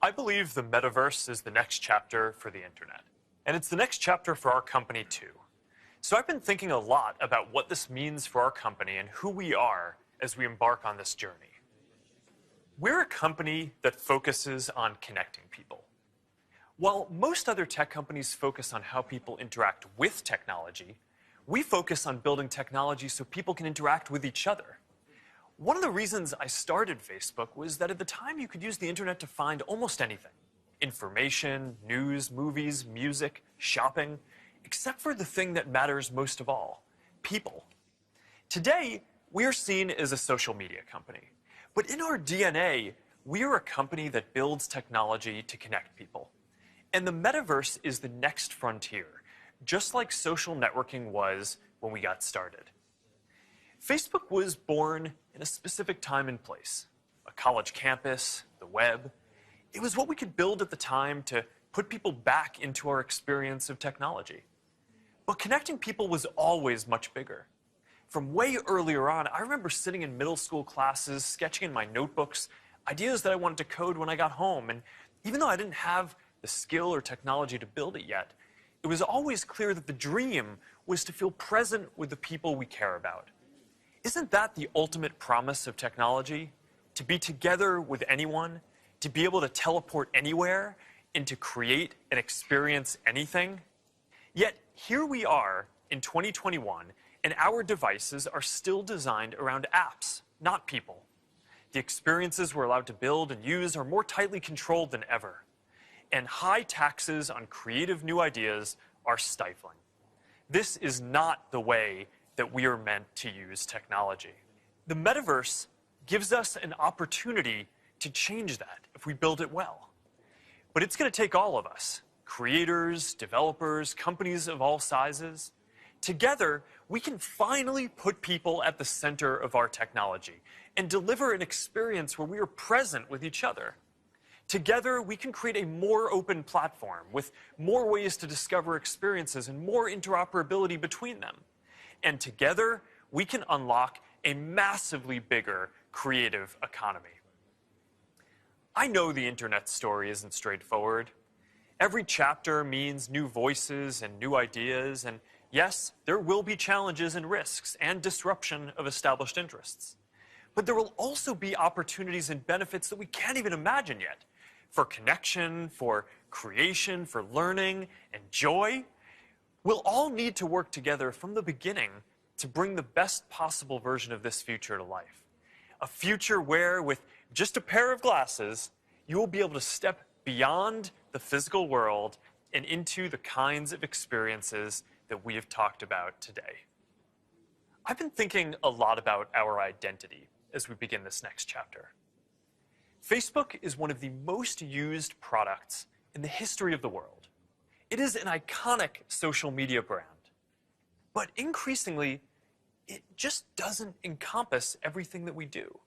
I believe the metaverse is the next chapter for the internet. And it's the next chapter for our company, too. So I've been thinking a lot about what this means for our company and who we are as we embark on this journey. We're a company that focuses on connecting people. While most other tech companies focus on how people interact with technology, we focus on building technology so people can interact with each other. One of the reasons I started Facebook was that at the time you could use the internet to find almost anything. Information, news, movies, music, shopping, except for the thing that matters most of all, people. Today, we're seen as a social media company. But in our DNA, we're a company that builds technology to connect people. And the metaverse is the next frontier, just like social networking was when we got started. Facebook was born in a specific time and place, a college campus, the web. It was what we could build at the time to put people back into our experience of technology. But connecting people was always much bigger. From way earlier on, I remember sitting in middle school classes, sketching in my notebooks, ideas that I wanted to code when I got home. And even though I didn't have the skill or technology to build it yet, it was always clear that the dream was to feel present with the people we care about. Isn't that the ultimate promise of technology? To be together with anyone, to be able to teleport anywhere, and to create and experience anything? Yet, here we are in 2021, and our devices are still designed around apps, not people. The experiences we're allowed to build and use are more tightly controlled than ever. And high taxes on creative new ideas are stifling. This is not the way that we are meant to use technology. The metaverse gives us an opportunity to change that if we build it well. But it's going to take all of us, creators, developers, companies of all sizes. Together, we can finally put people at the center of our technology and deliver an experience where we are present with each other. Together, we can create a more open platform with more ways to discover experiences and more interoperability between them. And together, we can unlock a massively bigger creative economy. I know the internet story isn't straightforward. Every chapter means new voices and new ideas, and yes, there will be challenges and risks and disruption of established interests. But there will also be opportunities and benefits that we can't even imagine yet. For connection, for creation, for learning, and joy. We'll all need to work together from the beginning to bring the best possible version of this future to life. A future where, with just a pair of glasses, you will be able to step beyond the physical world and into the kinds of experiences that we have talked about today. I've been thinking a lot about our identity as we begin this next chapter. Facebook is one of the most used products in the history of the world. It is an iconic social media brand. But increasingly, it just doesn't encompass everything that we do.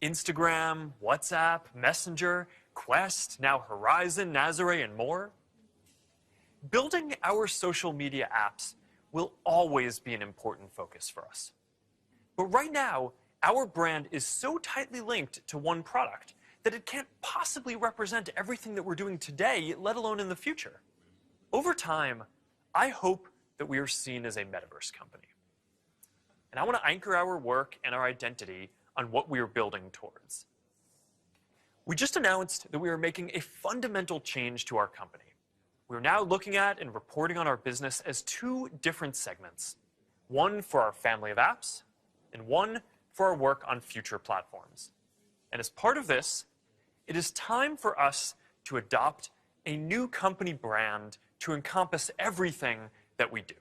Instagram, WhatsApp, Messenger, Quest, now Horizon, Nazare, and more. Building our social media apps will always be an important focus for us. But right now, our brand is so tightly linked to one product that it can't possibly represent everything that we're doing today, let alone in the future. Over time, I hope that we are seen as a metaverse company. And I want to anchor our work and our identity on what we are building towards. We just announced that we are making a fundamental change to our company. We're now looking at and reporting on our business as two different segments. One for our family of apps, and one for our work on future platforms. And as part of this, it is time for us to adopt a new company brand to encompass everything that we do.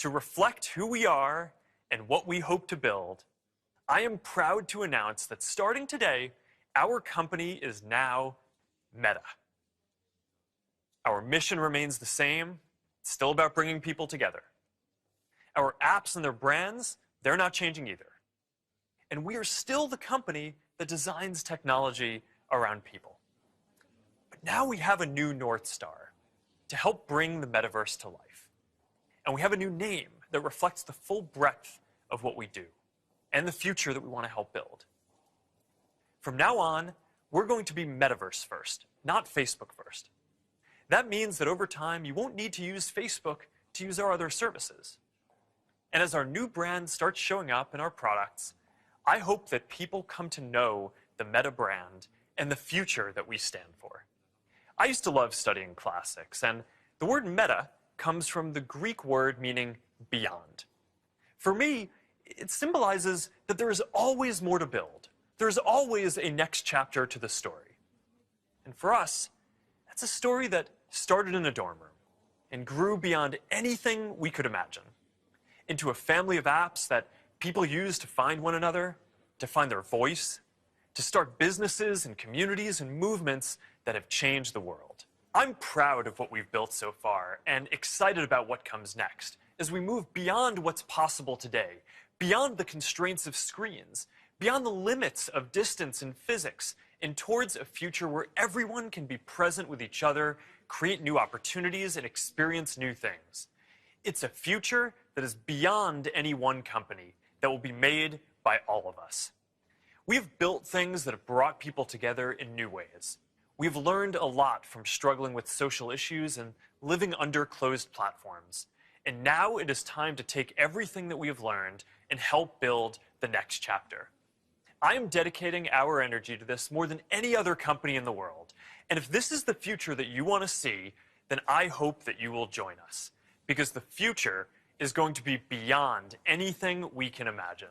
To reflect who we are and what we hope to build, I am proud to announce that starting today, our company is now Meta. Our mission remains the same. It's still about bringing people together. Our apps and their brands, they're not changing either. And we are still the company that designs technology around people. But now we have a new North Star to help bring the metaverse to life. And we have a new name that reflects the full breadth of what we do and the future that we want to help build. From now on, we're going to be metaverse first, not Facebook first. That means that over time, you won't need to use Facebook to use our other services. And as our new brand starts showing up in our products, I hope that people come to know the Meta brand and the future that we stand for. I used to love studying classics, and the word meta comes from the Greek word meaning beyond. For me, it symbolizes that there is always more to build. There's always a next chapter to the story. And for us, that's a story that started in a dorm room and grew beyond anything we could imagine, into a family of apps that people use to find one another, to find their voice, to start businesses and communities and movements that have changed the world. I'm proud of what we've built so far and excited about what comes next as we move beyond what's possible today, beyond the constraints of screens, beyond the limits of distance and physics, and towards a future where everyone can be present with each other, create new opportunities, and experience new things. It's a future that is beyond any one company, that will be made by all of us. We've built things that have brought people together in new ways. We've learned a lot from struggling with social issues and living under closed platforms. And now it is time to take everything that we have learned and help build the next chapter. I am dedicating our energy to this more than any other company in the world. And if this is the future that you want to see, then I hope that you will join us. Because the future is going to be beyond anything we can imagine.